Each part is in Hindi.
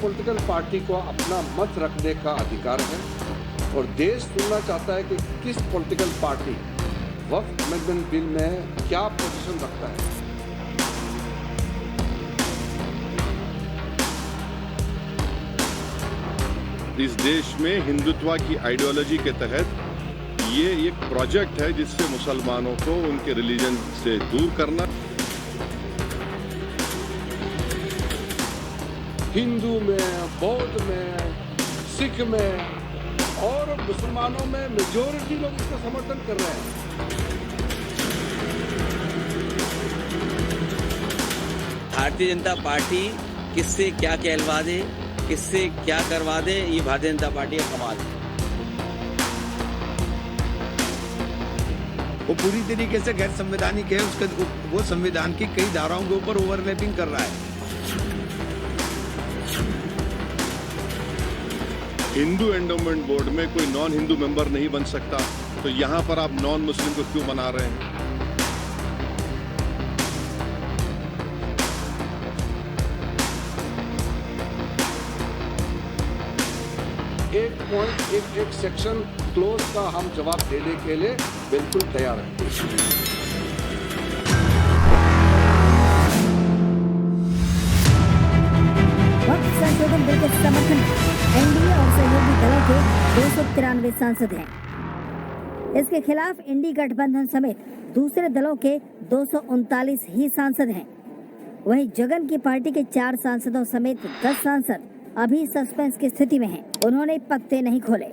पॉलिटिकल पार्टी को अपना मत रखने का अधिकार है और देश सुनना चाहता है कि किस पॉलिटिकल पार्टी वक्फ अमेंडमेंट बिल में क्या पोजीशन रखता है। इस देश में हिंदुत्व की आइडियोलॉजी के तहत ये एक प्रोजेक्ट है जिससे मुसलमानों को उनके रिलीजन से दूर करना। हिंदू में, बौद्ध में, सिख में और मुसलमानों में मेजोरिटी लोग इसका समर्थन कर रहे हैं। भारतीय जनता पार्टी किससे क्या कहलवा दे, किससे क्या करवा दे, ये भारतीय जनता पार्टी का कमाल है। वो पूरी तरीके से गैर संवैधानिक है। उसके वो संविधान की कई धाराओं के ऊपर ओवरलैपिंग कर रहा है। हिंदू एंडोमेंट बोर्ड में कोई नॉन हिंदू मेंबर नहीं बन सकता, तो यहां पर आप नॉन मुस्लिम को क्यों बना रहे हैं? एक पॉइंट एक सेक्शन क्लोज का हम जवाब देने के लिए बिल्कुल तैयार हैं। वक्फ संशोधन बिल के समर्थन में एनडीए और सहयोगी दलों के 293 सांसद हैं। इसके खिलाफ इंडी गठबंधन समेत दूसरे दलों के 239 ही सांसद हैं। वहीं जगन की पार्टी के 4 सांसदों समेत 10 सांसद अभी सस्पेंस की स्थिति में हैं। उन्होंने पत्ते नहीं खोले।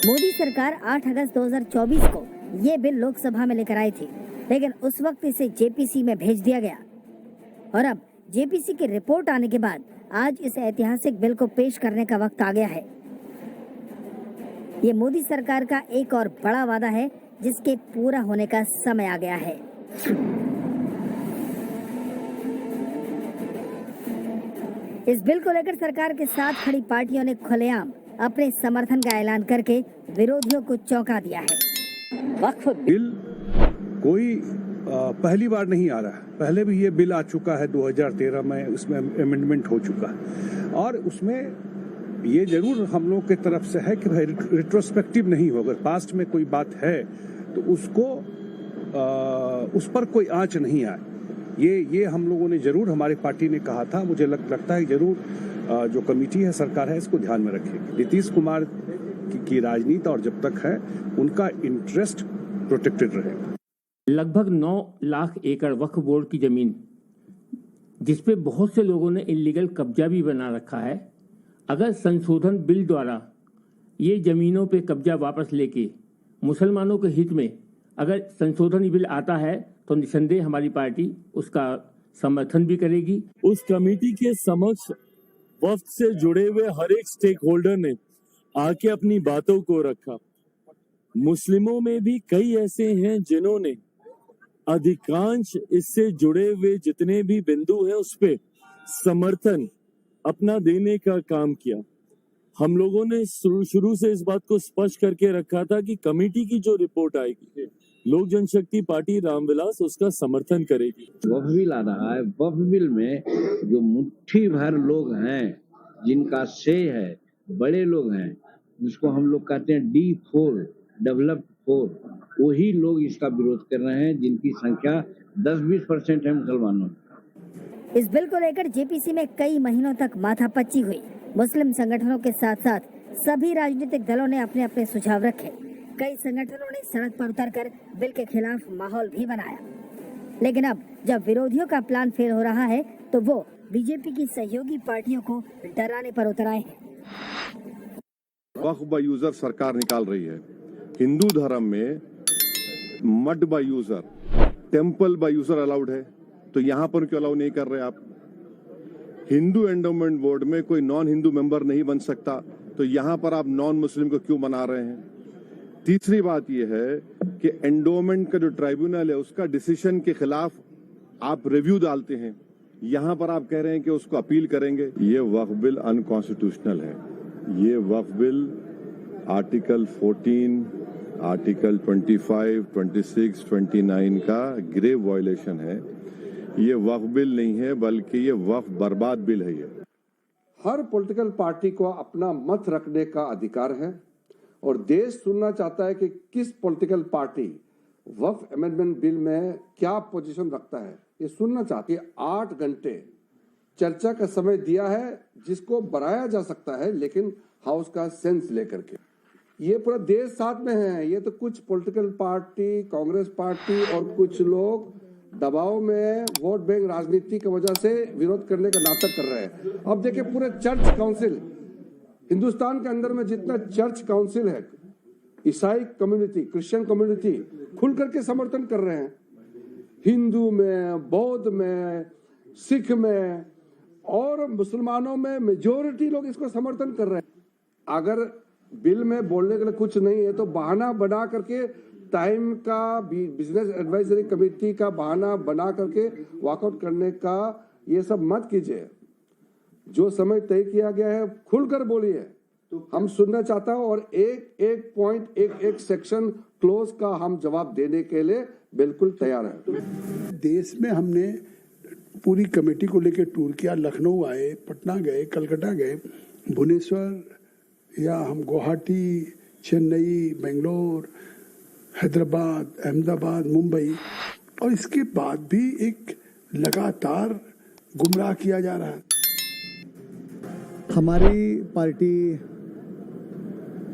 मोदी सरकार 8 अगस्त 2024 को ये बिल लोकसभा में लेकर आई थी, लेकिन उस वक्त इसे जेपीसी में भेज दिया गया और अब जेपीसी की रिपोर्ट आने के बाद आज इस ऐतिहासिक बिल को पेश करने का वक्त आ गया है। ये मोदी सरकार का एक और बड़ा वादा है जिसके पूरा होने का समय आ गया है। इस बिल को लेकर सरकार के साथ खड़ी पार्टियों ने खुलेआम अपने समर्थन का ऐलान करके विरोधियों को चौंका दिया है। वक्फ बिल कोई पहली बार नहीं आ रहा है। पहले भी ये बिल आ चुका है 2013 में, उसमें अमेंडमेंट हो चुका है और उसमें ये जरूर हम लोग की तरफ से है कि भाई रिट्रोस्पेक्टिव नहीं हो। अगर पास्ट में कोई बात है तो उसको उस पर कोई आंच नहीं आए। ये हम लोगों ने जरूर, हमारी पार्टी ने कहा था। मुझे लगता है जरूर जो कमेटी है, सरकार है, इसको ध्यान में रखेगी। नीतीश कुमार की राजनीति और जब तक है उनका इंटरेस्ट प्रोटेक्टेड रहेगा। लगभग 9 लाख एकड़ वक्फ बोर्ड की जमीन जिसपे बहुत से लोगों ने इलीगल कब्जा भी बना रखा है, अगर संशोधन बिल द्वारा ये जमीनों पे कब्जा वापस लेके मुसलमानों के हित में अगर संशोधन बिल आता है तो निसंदेह हमारी पार्टी उसका समर्थन भी करेगी। उस कमेटी के समक्ष वक्त से जुड़े हुए हर एक स्टेक होल्डर ने आके अपनी बातों को रखा। मुस्लिमों में भी कई ऐसे हैं जिन्होंने अधिकांश इससे जुड़े हुए जितने भी बिंदु हैं उस पे समर्थन अपना देने का काम किया। हम लोगों ने शुरू से इस बात को स्पष्ट करके रखा था कि कमेटी की जो रिपोर्ट आएगी लोक जनशक्ति पार्टी रामविलास उसका समर्थन करेगी। वक्फ बिल आ रहा है। वक्फ बिल में जो मुट्ठी भर लोग हैं जिनका शेय है, बड़े लोग हैं, जिसको हम लोग कहते हैं D4 डेवलप्ड 4, वही लोग इसका विरोध कर रहे हैं, जिनकी संख्या 10-20% है मुसलमानों। इस बिल को लेकर जेपीसी में कई महीनों तक माथापच्ची हुई। मुस्लिम संगठनों के साथ साथ सभी राजनीतिक दलों ने अपने अपने सुझाव रखे। कई संगठनों ने सड़क पर उतरकर बिल के खिलाफ माहौल भी बनाया, लेकिन अब जब विरोधियों का प्लान फेल हो रहा है तो वो बीजेपी की सहयोगी पार्टियों को डराने पर उतर आए हैं। वक्फ बाय यूजर सरकार निकाल रही है। हिंदू धर्म में mud by user, temple by user allowed है, तो यहां पर क्यों अलाउ नहीं कर रहे आप? हिंदू एंडोमेंट बोर्ड में कोई नॉन हिंदू मेंबर नहीं बन सकता, तो यहां पर आप नॉन मुस्लिम को क्यों बना रहे हैं? तीसरी बात यह है कि एंडोमेंट का जो ट्राइब्यूनल है उसका डिसीजन के खिलाफ आप रिव्यू डालते हैं, यहां पर आप कह रहे हैं कि उसको अपील करेंगे। ये वक्फ बिल अनकॉन्स्टिट्यूशनल है। ये वक्फ बिल आर्टिकल 14, आर्टिकल 25, 26, 29 का ग्रेव वायलेशन है। ये वक्फ बिल नहीं है, बल्कि ये वक्फ बर्बाद बिल है। ये हर पॉलिटिकल पार्टी को अपना मत रखने का अधिकार है और देश सुनना चाहता है कि किस पॉलिटिकल पार्टी वक्फ अमेंडमेंट बिल में क्या पोजीशन रखता है। ये सुनना चाहती है। 8 घंटे चर्चा का समय दिया है जिसको बढ़ाया जा सकता है, लेकिन हाउस का सेंस लेकर के। ये पूरा देश साथ में है। ये तो कुछ पॉलिटिकल पार्टी, कांग्रेस पार्टी और कुछ लोग दबाव में वोट बैंक राजनीति की वजह से विरोध करने का नाटक कर रहे हैं। अब देखिए पूरे चर्च काउंसिल, हिंदुस्तान के अंदर में जितना चर्च काउंसिल है, ईसाई कम्युनिटी, क्रिश्चियन कम्युनिटी खुल करके समर्थन कर रहे हैं। हिंदू में, बौद्ध में, सिख में और मुसलमानों में मेजोरिटी लोग इसको समर्थन कर रहे हैं। अगर बिल में बोलने के लिए कुछ नहीं है तो बहाना बना करके, टाइम का बिजनेस एडवाइजरी कमेटी का बहाना बना करके वॉकआउट करने का ये सब मत कीजिए। जो समय तय किया गया है खुलकर बोलिए, हम सुनना चाहता हूं और एक पॉइंट, एक सेक्शन क्लोज का हम जवाब देने के लिए बिल्कुल तैयार है। देश में हमने पूरी कमेटी को लेकर टूर किया, लखनऊ आए, पटना गए, कलकत्ता गए, भुवनेश्वर या हम गुवाहाटी, चेन्नई, बेंगलोर, हैदराबाद, अहमदाबाद, मुंबई, और इसके बाद भी एक लगातार गुमराह किया जा रहा है। हमारी पार्टी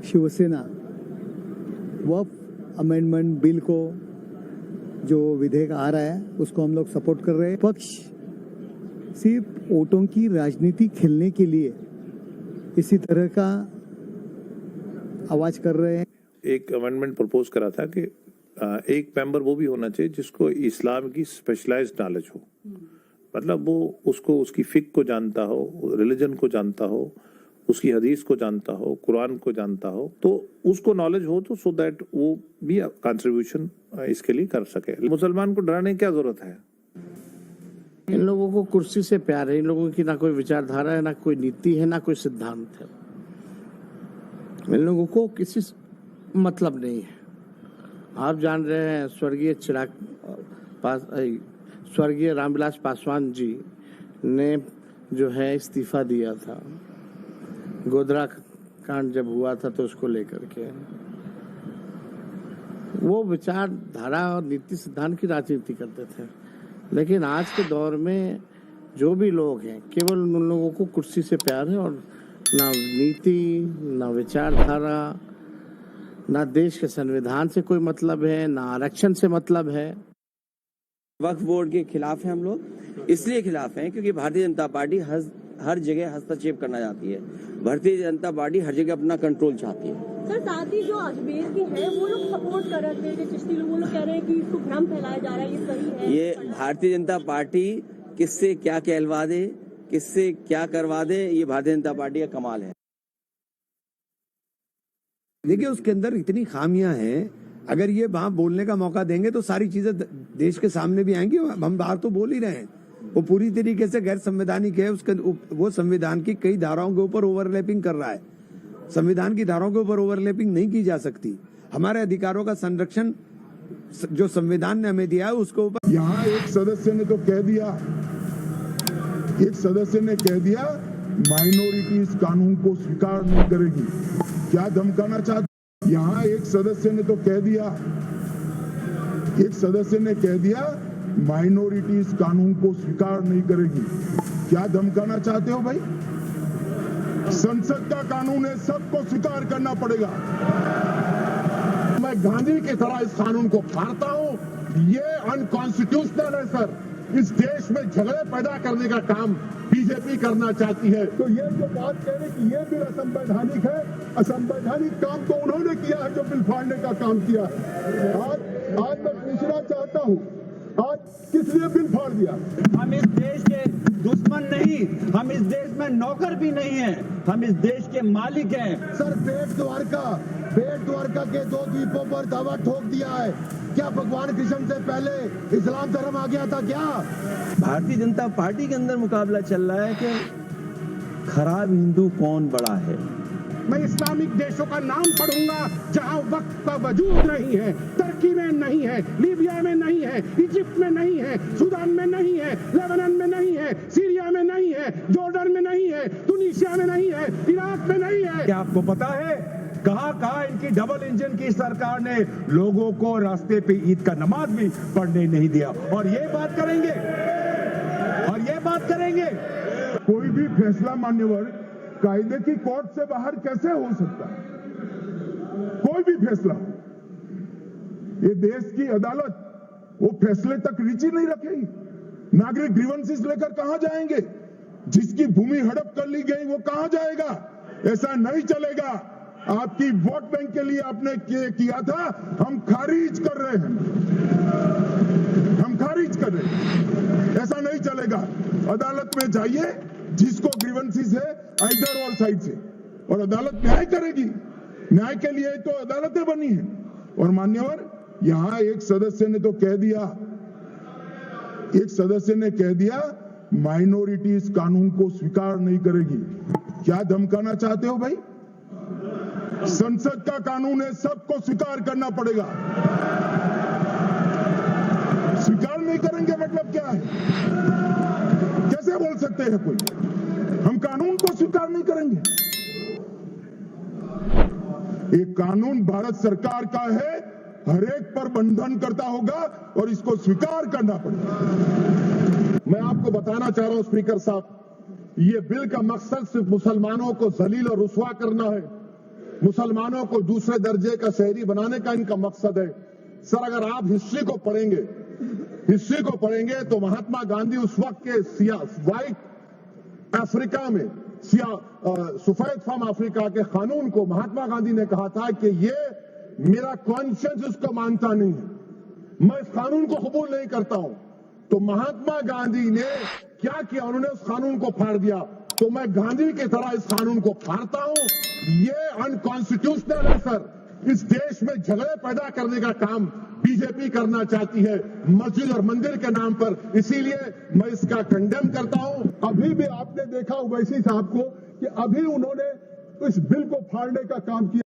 शिवसेना वक्फ अमेंडमेंट बिल को, जो विधेयक आ रहा है उसको हम लोग सपोर्ट कर रहे हैं। पक्ष सिर्फ वोटों की राजनीति खेलने के लिए इसी तरह का आवाज कर रहे हैं। एक अमेंडमेंट प्रपोज करा था कि एक मेंबर वो भी होना चाहिए जिसको इस्लाम की स्पेशलाइज्ड नॉलेज हो, मतलब वो उसको, उसकी फिक को जानता हो, रिलीजन को जानता हो, उसकी हदीस को जानता हो, कुरान को जानता हो, तो उसको नॉलेज हो तो सो दैट वो भी कंट्रीब्यूशन इसके लिए कर सके। मुसलमान को डराने की क्या जरूरत है? इन लोगों को कुर्सी से प्यार है। इन लोगों की ना कोई विचारधारा है, ना कोई नीति है, ना कोई सिद्धांत है। इन लोगों को किसी मतलब नहीं है। आप जान रहे हैं स्वर्गीय रामविलास पासवान जी ने जो है इस्तीफा दिया था गोधरा कांड जब हुआ था, तो उसको लेकर के वो विचारधारा और नीति सिद्धांत की राजनीति करते थे। लेकिन आज के दौर में जो भी लोग हैं, केवल उन लोगों को कुर्सी से प्यार है और ना नीति, ना विचारधारा, ना देश के संविधान से कोई मतलब है, ना आरक्षण से मतलब है। वक्फ बोर्ड के खिलाफ हैं हम लोग। इसलिए खिलाफ हैं क्योंकि भारतीय जनता पार्टी हर जगह हस्तक्षेप करना चाहती है। भारतीय जनता पार्टी हर जगह अपना कंट्रोल चाहती है। सर, साथ ही जो अजमेर के हैं वो लोग सपोर्ट कर रहे थे, चिश्ती लोग, वो लोग कह रहे हैं कि इसको भ्रम फैलाया जा रहा है, ये सही है। ये भारतीय जनता पार्टी किससे क्या कहलवा दे, किससे क्या करवा दे, ये भारतीय जनता पार्टी का कमाल है। देखिए उसके अंदर इतनी खामियां हैं, अगर ये वहां बोलने का मौका देंगे तो सारी चीजें देश के सामने भी आएंगी। हम बाहर तो बोल ही रहे हैं, वो पूरी तरीके से गैर संवैधानिक है। उसके वो संविधान की कई धाराओं के ऊपर ओवरलैपिंग कर रहा है। संविधान की धाराओं के ऊपर ओवरलैपिंग नहीं की जा सकती। हमारे अधिकारों का संरक्षण जो संविधान ने हमें दिया है उसके ऊपर। यहाँ एक सदस्य ने तो कह दिया माइनॉरिटी इस कानून को स्वीकार नहीं करेगी। क्या धमकाना चाहते? यहाँ एक सदस्य ने कह दिया माइनॉरिटी इस कानून को स्वीकार नहीं करेगी। क्या धमकाना चाहते हो भाई? संसद का कानून है, सबको स्वीकार करना पड़ेगा। मैं गांधी की तरह इस कानून को फाड़ता हूं। ये अनकॉन्स्टिट्यूशनल है सर। इस देश में झगड़े पैदा करने का काम बीजेपी करना चाहती है। तो ये जो बात कह रहे कि ये बिल असंवैधानिक है, असंवैधानिक काम तो उन्होंने किया है जो बिल फाड़ने का काम किया। आज मैं पूछना चाहता हूँ, आज किस लिए बिल फाड़ दिया? हम इस देश के दुश्मन नहीं, हम इस देश में नौकर भी नहीं है, हम इस देश के मालिक हैं। सर बेट द्वारका के 2 द्वीपों पर दावा ठोक दिया है। क्या भगवान कृष्ण से पहले इस्लाम धर्म आ गया था क्या? भारतीय जनता पार्टी के अंदर मुकाबला चल रहा है कि खराब हिंदू कौन बड़ा है। मैं इस्लामिक देशों का नाम पढ़ूंगा जहां वक्त का वजूद नहीं है, तुर्की में नहीं है, लीबिया में नहीं है, इजिप्ट में नहीं है, सूडान में नहीं है, लेबनान में नहीं है, सीरिया में नहीं है, जॉर्डन में नहीं है, तुनीसिया में नहीं है, इराक में नहीं है। क्या आपको पता है कहां इनकी डबल इंजन की सरकार ने लोगों को रास्ते पे ईद का नमाज भी पढ़ने नहीं दिया, और ये बात करेंगे। कोई भी फैसला मान्यवर कायदे की कोर्ट से बाहर कैसे हो सकता है? कोई भी फैसला, ये देश की अदालत वो फैसले तक रुचि नहीं रखेगी। नागरिक ग्रीवेंसेस लेकर कहां जाएंगे? जिसकी भूमि हड़प कर ली गई वो कहां जाएगा? ऐसा नहीं चलेगा। आपकी वोट बैंक के लिए आपने किया था, हम खारिज कर रहे हैं, ऐसा नहीं चलेगा। अदालत में जाइए, जिसको ग्रीवेंसेस है आइदर और साइड से, और अदालत न्याय करेगी। न्याय के लिए तो अदालतें बनी है। और मान्यवर, यहां एक सदस्य ने कह दिया माइनॉरिटीज कानून को स्वीकार नहीं करेगी। क्या धमकाना चाहते हो भाई? संसद का कानून है, सबको स्वीकार करना पड़ेगा। स्वीकार नहीं करेंगे मतलब क्या है? कैसे बोल सकते हैं कोई? हम कानून को स्वीकार नहीं करेंगे। ये कानून भारत सरकार का है, हर एक पर बंधन करता होगा और इसको स्वीकार करना पड़ेगा। मैं आपको बताना चाह रहा हूं स्पीकर साहब, ये बिल का मकसद सिर्फ मुसलमानों को जलील और रुसवा करना है, मुसलमानों को दूसरे दर्जे का शहरी बनाने का इनका मकसद है। सर, अगर आप हिस्ट्री को पढ़ेंगे तो महात्मा गांधी उस वक्त के व्हाइट अफ्रीका में सफेद फार्म अफ्रीका के कानून को महात्मा गांधी ने कहा था कि ये मेरा कॉन्शियंस उसको मानता नहीं है, मैं इस कानून को कबूल नहीं करता हूं। तो महात्मा गांधी ने क्या किया? उन्होंने उस कानून को फाड़ दिया। तो मैं गांधी की तरह इस कानून को फाड़ता हूं। ये अनकॉन्स्टिट्यूशनल है सर। इस देश में झगड़े पैदा करने का काम बीजेपी करना चाहती है मस्जिद और मंदिर के नाम पर, इसीलिए मैं इसका कंडेम करता हूं। अभी भी आपने देखा ओवैसी साहब को कि अभी उन्होंने इस बिल को फाड़ने का काम किया।